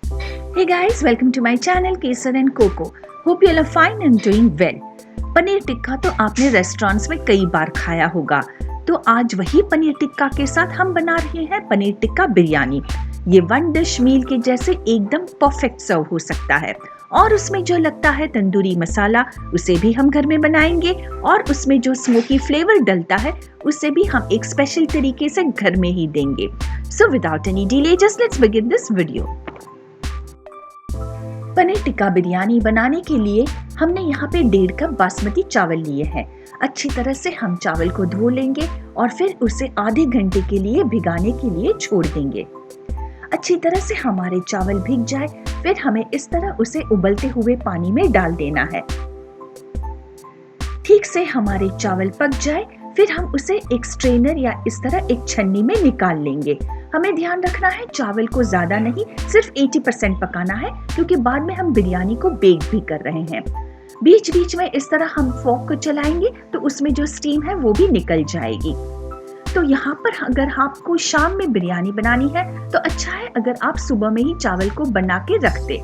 Hey guys, welcome to my channel Kesar and Coco. Hope you all are fine and doing well. Paneer tikka तो आपने restaurants में कई बार खाया होगा, तो आज वही पनीर टिक्का के साथ हम बना रहे हैं पनीर टिक्का बिरयानी। ये वन डिश मील के जैसे एकदम परफेक्ट सर्व हो सकता है और उसमें जो लगता है तंदूरी मसाला उसे भी हम घर में बनाएंगे और उसमें जो स्मोकी फ्लेवर डलता है उसे भी हम एक स्पेशल तरीके से घर में ही देंगे। So without any delay, just let's begin this video. Paneer tikka biryani बनाने के लिए हमने यहाँ पे 1.5 कप बासमती चावल लिए हैं। अच्छी तरह से हम चावल को धो लेंगे और फिर उसे आधे घंटे के लिए भिगाने के लिए छोड़ देंगे। अच्छी तरह से हमारे चावल भीग जाए, फिर हमें इस तरह उसे उबलते हुए पानी में डाल देना है। ठीक से हमारे चावल पक जाए, फिर हम उसे एक स्ट्रेनर या इस तरह एक छन्नी में निकाल लेंगे। हमें ध्यान रखना है चावल को ज्यादा नहीं, सिर्फ 80% पकाना है, क्योंकि बाद में हम बिरयानी को बेक भी कर रहे हैं। बीच बीच में इस तरह हम फोक को चलाएंगे तो उसमें जो स्टीम है वो भी निकल जाएगी। तो यहाँ पर अगर आपको शाम में बिरयानी बनानी है तो अच्छा है अगर आप सुबह में ही चावल को बना के रख दे।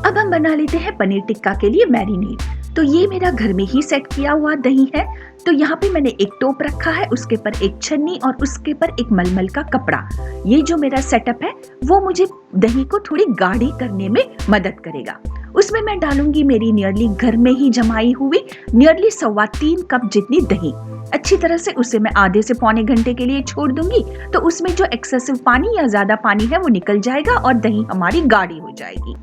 अब हम बना लेते हैं पनीर टिक्का के लिए मैरिनेट। तो ये मेरा घर में ही सेट किया हुआ दही है। तो यहाँ पे मैंने एक टोप रखा है, उसके पर एक छन्नी और उसके पर एक मलमल का कपड़ा। ये जो मेरा सेटअप है वो मुझे दही को थोड़ी गाढ़ी करने में मदद करेगा। उसमें मैं डालूंगी मेरी नियरली घर में ही जमाई हुई नियरली 3.25 कप जितनी दही। अच्छी तरह से उसे मैं आधे से पौने घंटे के लिए छोड़ दूंगी, तो उसमें जो एक्सेसिव पानी या ज्यादा पानी है वो निकल जाएगा और दही हमारी गाढ़ी हो जाएगी।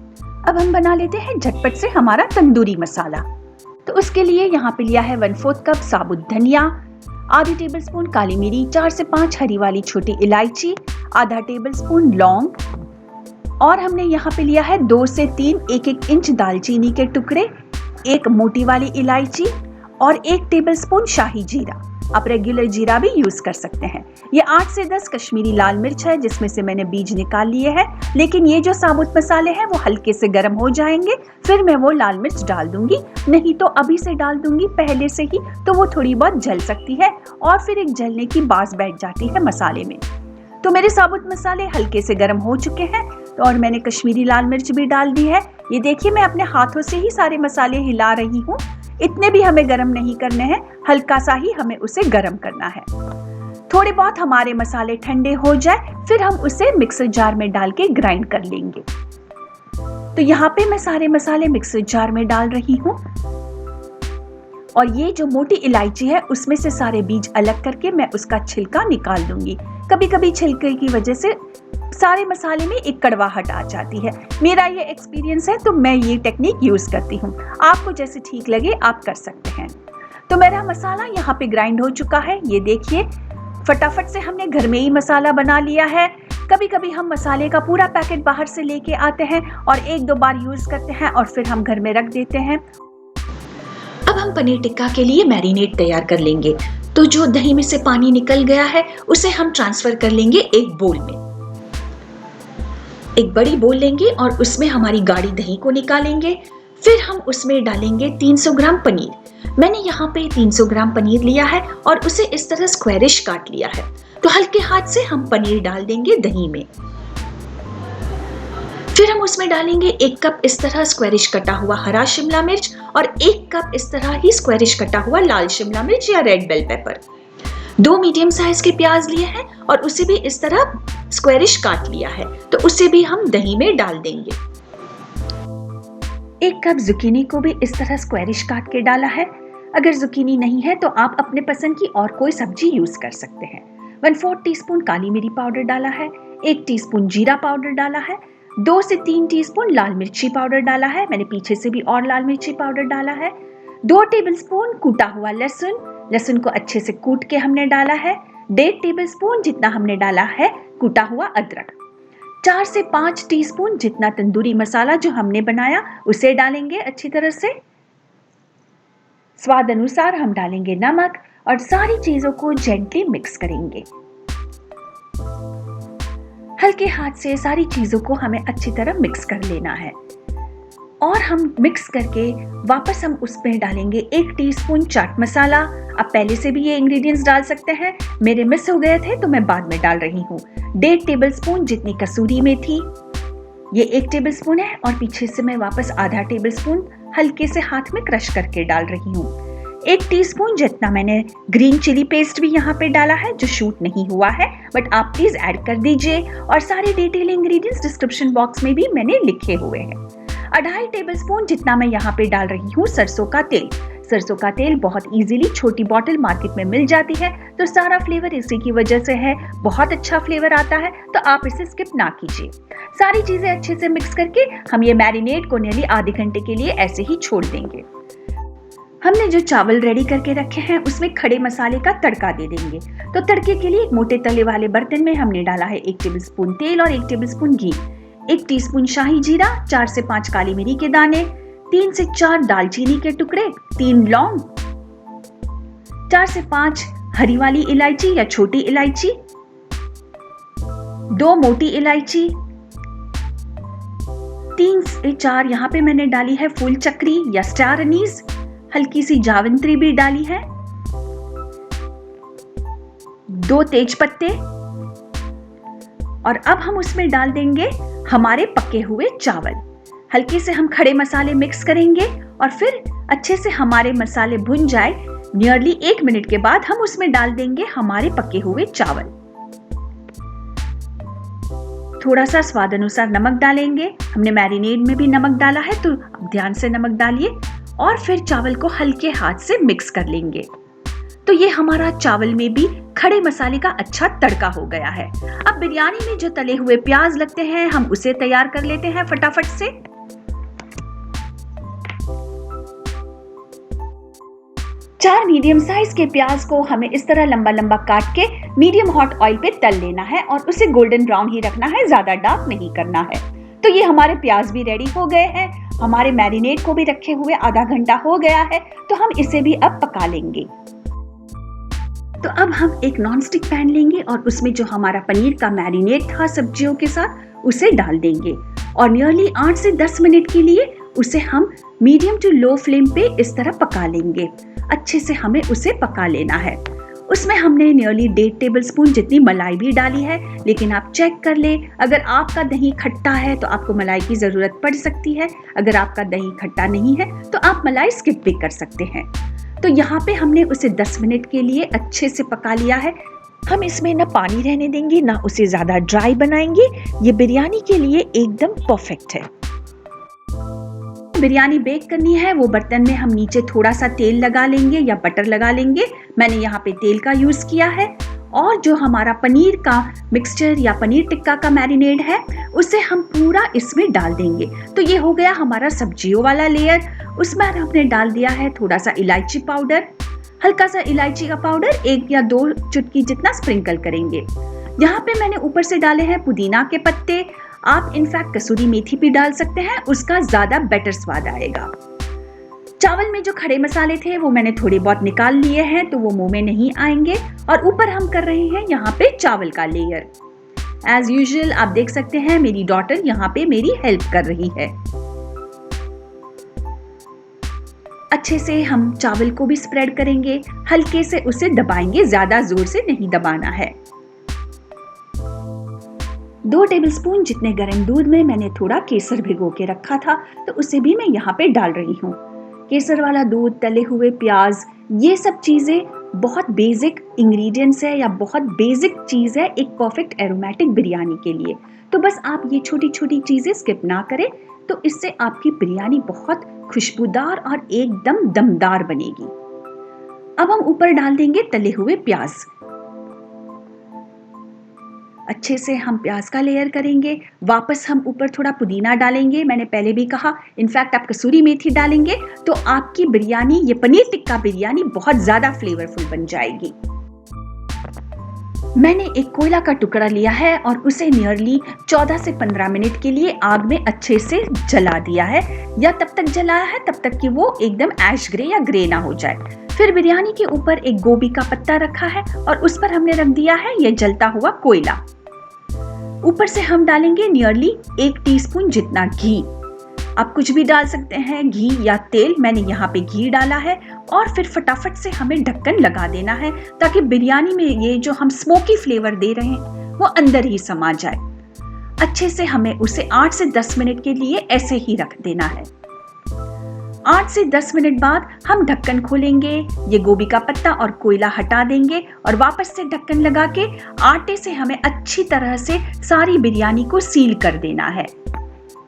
अब हम बना लेते हैं झटपट से हमारा तंदूरी मसाला। तो उसके लिए यहाँ पे लिया है 1/4 कप साबुत धनिया, आधी टेबलस्पून काली मिरी, 4 से 5 हरी वाली छोटी इलायची, आधा टेबलस्पून लौंग और हमने यहाँ पे लिया है 2 से 3 1-1 इंच दालचीनी के टुकड़े, एक मोटी वाली इलायची और 1 टेबलस्पून शाही जीरा। आप रेगुलर जीरा भी यूज कर सकते हैं। ये 8 से 10 कश्मीरी लाल मिर्च है जिसमें से मैंने बीज निकाल लिए हैं, लेकिन ये जो साबुत मसाले हैं वो हल्के से गर्म हो जाएंगे, फिर मैं वो लाल मिर्च डाल दूंगी। नहीं तो अभी से डाल दूंगी पहले से ही, तो वो थोड़ी बहुत जल सकती है और फिर एक जलने की बास बैठ जाती है मसाले में। तो मेरे साबुत मसाले हल्के से गर्म हो चुके हैं तो और मैंने कश्मीरी लाल मिर्च भी डाल दी है। ये देखिए मैं अपने हाथों से ही सारे मसाले हिला रही हूँ। इतने भी हमें गरम नहीं करने हैं, हल्का सा ही हमें उसे गरम करना है। थोड़े बहुत हमारे मसाले ठंडे हो जाए, फिर हम उसे मिक्सर जार में डाल के ग्राइंड कर लेंगे। तो यहाँ पे मैं सारे मसाले मिक्सर जार में डाल रही हूँ और ये जो मोटी इलायची है उसमें से सारे बीज अलग करके मैं उसका छिलका निकाल दूंगी। कभी कभी छिलके की वजह से सारे मसाले में एक कड़वाहट आ जाती है। मेरा ये एक्सपीरियंस है तो मैं ये टेक्निक यूज करती हूँ। आपको जैसे ठीक लगे आप कर सकते हैं। तो मेरा मसाला यहाँ पे ग्राइंड हो चुका है। ये देखिए फटाफट से हमने घर में ही मसाला बना लिया है। कभी कभी हम मसाले का पूरा पैकेट बाहर से लेके आते हैं और 1-2 बार यूज करते हैं और फिर हम घर में रख देते हैं। अब हम पनीर टिक्का के लिए मैरिनेट तैयार कर लेंगे। तो जो दही में से पानी निकल गया है उसे हम ट्रांसफर कर लेंगे एक बोल में। एक बड़ी बोल लेंगे और उसमें हमारी गाढ़ी दही को निकालेंगे। फिर हम उसमें डालेंगे 300 ग्राम पनीर। मैंने यहाँ पे 300 ग्राम पनीर लिया है और उसे इस तरह स्क्वायरिश काट लिया है। तो हल्के हाथ से हम पनीर डाल देंगे दही में। फिर हम उसमें डालेंगे 1 कप इस तरह स्क्वायरिश कटा हुआ हरा शिमला मिर्च और 1 कप इस तरह ही स्क्वायरिश कटा हुआ लाल शिमला मिर्च या red bell pepper. 2 medium size के प्याज लिए हैं और उसे भी इस तरह स्क्वायरिश काट लिया है, तो उसे भी हम दही में डाल देंगे। 1 कप जुकीनी को भी इस तरह स्क्वायरिश काट के डाला है। अगर जुकीनी नहीं है तो आप अपने पसंद की और कोई सब्जी यूज कर सकते हैं। 1/4 टीस्पून काली मिरी पाउडर डाला है, 1 टीस्पून जीरा पाउडर डाला है, 2 से 3 टीस्पून लाल मिर्ची पाउडर डाला है। मैंने पीछे से भी और लाल मिर्ची पाउडर डाला है। 2 टेबलस्पून कूटा हुआ लहसुन को अच्छे से कूट के हमने डाला है। 1.5 टेबलस्पून जितना हमने डाला है कूटा हुआ अदरक। 4 से 5 टीस्पून जितना तंदूरी मसाला जो हमने बनाया उसे डालेंगे अच्छी तरह से। स्वाद अनुसार हम डालेंगे नमक और सारी चीजों को जेंटली मिक्स करेंगे। हल्के हाथ से सारी चीजों को हमें अच्छी तरह मिक्स कर लेना है। और हम मिक्स करके वापस हम उसमें डालेंगे 1 टीस्पून चाट मसाला। आप पहले से भी ये इंग्रेडिएंट्स डाल सकते हैं, मेरे मिस हो गए थे तो मैं बाद में डाल रही हूँ। 1.5 टेबलस्पून जितनी कसूरी मेथी, ये 1 टेबलस्पून है, और पीछे से मैं वापस आधा टेबलस्पून हल्के से हाथ में क्रश करके डाल रही हूँ। 1 टीस्पून जितना मैंने ग्रीन चिली पेस्ट भी यहाँ पे डाला है जो शूट नहीं हुआ है, बट आप प्लीज ऐड कर दीजिए, और सारे डिटेल इंग्रेडिएंट्स डिस्क्रिप्शन बॉक्स में भी मैंने लिखे हुए हैं। 2.5 टेबलस्पून जितना मैं यहाँ पे डाल रही हूँ सरसों का तेल। सरसों का तेल बहुत इजीली छोटी बॉटल मार्केट में मिल जाती है, तो सारा फ्लेवर इसी की वजह से है, बहुत अच्छा फ्लेवर आता है, तो आप इसे स्किप ना कीजिए। सारी चीजें अच्छे से मिक्स करके हम ये मैरिनेट को नियरली आधे घंटे के लिए ऐसे ही छोड़ देंगे। हमने जो चावल रेडी करके रखे हैं उसमें खड़े मसाले का तड़का दे देंगे। तो तड़के के लिए एक मोटे तले वाले बर्तन में हमने डाला है 1 टेबलस्पून तेल और 1 टेबलस्पून घी, 1 टीस्पून शाही जीरा, 4 से 5 काली मिरी के दाने, 3 से 4 दालचीनी के टुकड़े, 3 लौंग, 4 से 5 हरी वाली इलायची या छोटी इलायची, 2 मोटी इलायची, 3 से 4 यहाँ पे मैंने डाली है फूल चक्री या स्टार अनीस, हल्की सी जावित्री भी डाली है, 2 तेज पत्ते, और अब हम उसमें डाल देंगे हमारे पके हुए चावल। हल्के से हम खड़े मसाले मिक्स करेंगे और फिर अच्छे से हमारे मसाले भुन जाए, नियरली 1 मिनट के बाद हम उसमें डाल देंगे हमारे पके हुए चावल। थोड़ा सा स्वाद अनुसार नमक डालेंगे, हमने मैरिनेड में भी नमक डाला है तो अब ध्यान से नमक डालिए, और फिर चावल को हल्के हाथ से मिक्स कर लेंगे। तो ये हमारा चावल में भी खड़े मसाले का अच्छा तड़का हो गया है। अब बिरयानी में जो तले हुए प्याज लगते हैं हम उसे तैयार कर लेते हैं फटाफट से। चार मीडियम साइज के प्याज को हमें इस तरह लंबा लंबा काट के मीडियम हॉट ऑयल पे तल लेना है, और उसे गोल्डन ब्राउन ही रखना है, ज्यादा डार्क नहीं करना है। तो ये हमारे प्याज भी रेडी हो गए हैं, हमारे मैरिनेट को भी रखे हुए आधा घंटा हो गया है, तो हम इसे भी अब पका लेंगे। तो अब हम एक नॉन स्टिक पैन लेंगे और उसमें जो हमारा पनीर का मैरिनेट था सब्जियों के साथ उसे डाल देंगे, और नियरली 8 से 10 मिनट के लिए उसे हम मीडियम टू लो फ्लेम पे इस तरह पका लेंगे। अच्छे से हमें उसे पका लेना है। उसमें हमने नियरली 1.5 टेबलस्पून जितनी मलाई भी डाली है, लेकिन आप चेक कर ले, अगर आपका दही खट्टा है तो आपको मलाई की जरूरत पड़ सकती है, अगर आपका दही खट्टा नहीं है तो आप मलाई स्किप भी कर सकते हैं। तो यहाँ पे हमने उसे 10 मिनट के लिए अच्छे से पका लिया है। हम इसमें ना पानी रहने देंगे ना उसे ज्यादा ड्राई बनाएंगे, ये बिरयानी के लिए एकदम परफेक्ट है। बिरयानी बेक करनी है वो बर्तन में हम नीचे थोड़ा सा तेल लगा लेंगे या बटर लगा लेंगे, मैंने यहाँ पे तेल का यूज किया है, और जो हमारा पनीर का मिक्सचर या पनीर टिक्का का मैरिनेड है उसे हम पूरा इसमें डाल देंगे। तो ये हो गया हमारा सब्जियों वाला लेयर। उसमें हमने डाल दिया है थोड़ा सा इलायची पाउडर, हल्का सा इलायची का पाउडर 1 या 2 चुटकी जितना स्प्रिंकल करेंगे। यहाँ पे मैंने ऊपर से डाले हैं पुदीना के पत्ते, आप इनफैक्ट कसूरी मेथी भी डाल सकते हैं, उसका ज्यादा बेटर स्वाद आएगा। चावल में जो खड़े मसाले थे वो मैंने थोड़े बहुत निकाल लिए हैं, तो वो मुंह में नहीं आएंगे, और ऊपर हम कर रहे हैं यहाँ पे चावल का लेयर। एज यूजुअल आप देख सकते हैं मेरी डॉटर यहाँ पे मेरी हेल्प कर रही है। अच्छे से हम चावल को भी स्प्रेड करेंगे, हल्के से उसे दबाएंगे, ज्यादा जोर से नहीं दबाना है। 2 टेबलस्पून जितने गर्म दूध में मैंने थोड़ा केसर भिगो के रखा था, तो उसे भी मैं यहाँ पे डाल रही हूँ। केसर वाला दूध, तले हुए प्याज, ये सब चीजें बहुत बेसिक इंग्रेडिएंट्स है या बहुत बेसिक चीज है एक परफेक्ट एरोमेटिक बिरयानी के लिए। तो बस आप ये छोटी छोटी चीजें स्किप ना करें, तो इससे आपकी बिरयानी बहुत खुशबूदार और एकदम दमदार बनेगी। अब हम ऊपर डाल देंगे तले हुए प्याज। अच्छे से हम प्याज का लेयर करेंगे, वापस हम ऊपर थोड़ा पुदीना डालेंगे, मैंने पहले भी कहा, इनफैक्ट आप कसूरी मेथी डालेंगे तो आपकी बिरयानी, ये पनीर टिक्का बिरयानी बहुत ज्यादा फ्लेवरफुल बन जाएगी। मैंने एक कोयला का टुकड़ा लिया है और उसे नियरली 14 से 15 मिनट के लिए आग में अच्छे से जला दिया है, या तब तक जलाया है तब तक कि वो एकदम ऐश ग्रे या ग्रे ना हो जाए। फिर बिरयानी के ऊपर एक गोभी का पत्ता रखा है और उस पर हमने रख दिया है ये जलता हुआ कोयला। ऊपर से हम डालेंगे नियरली 1 टीस्पून जितना घी। आप कुछ भी डाल सकते हैं, घी या तेल। मैंने यहाँ पे घी डाला है और फिर फटाफट से हमें ढक्कन लगा देना है ताकि बिरयानी में ये जो हम स्मोकी फ्लेवर दे रहे हैं वो अंदर ही समा जाए। अच्छे से हमें उसे 8 से 10 मिनट के लिए ऐसे ही रख देना है। 8 से 10 मिनट बाद हम ढक्कन खोलेंगे, ये गोभी का पत्ता और कोयला हटा देंगे और वापस से ढक्कन लगा के आटे से हमें अच्छी तरह से सारी बिरयानी को सील कर देना है।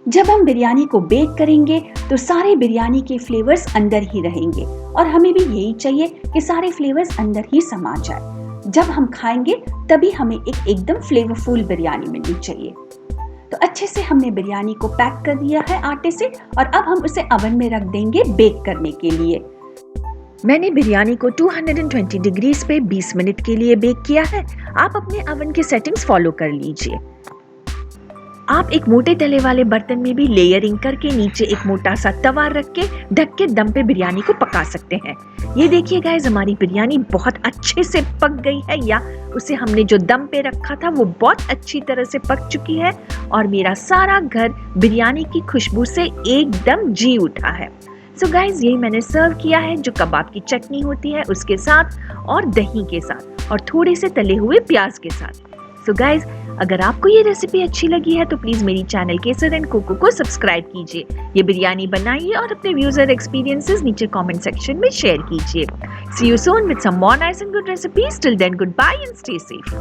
जब हम बिरयानी को बेक करेंगे तो सारे बिरयानी के फ्लेवर्स अंदर ही रहेंगे और हमें भी यही चाहिए कि सारे फ्लेवर्स अंदर ही समा जाए। जब हम खाएंगे तभी हमें एकदम फ्लेवरफुल बिरयानी मिलनी चाहिए। तो अच्छे से हमने बिरयानी को पैक कर दिया है आटे से और अब हम उसे ओवन में रख देंगे बेक करने के लिए। मैंने बिरयानी को 220 डिग्रीज पे 20 मिनट के लिए बेक किया है। आप अपने ओवन के सेटिंग्स फॉलो कर लीजिए। आप एक मोटे तले वाले बर्तन में भी लेयरिंग करके नीचे एक मोटा सा तवा रख के ढक के दम पे बिरयानी को पका सकते हैं। ये देखिए गाइस, हमारी बिरयानी बहुत अच्छे से पक गई है, या उसे हमने जो दम पे रखा था वो बहुत अच्छी तरह से पक चुकी है और मेरा सारा घर बिरयानी की खुशबू से एकदम जी उठा है। सो गाइस, यही मैंने सर्व किया है जो कबाब की चटनी होती है उसके साथ और दही के साथ और थोड़े से तले हुए प्याज के साथ। सो गाइस, अगर आपको ये रेसिपी अच्छी लगी है तो प्लीज मेरी चैनल केसर एंड कोको को सब्सक्राइब कीजिए। ये बिरयानी बनाइए और अपने व्यूज और एक्सपीरियंसेस नीचे कमेंट सेक्शन में शेयर कीजिए। See you soon with some more nice and good recipes. Till then, goodbye and stay safe.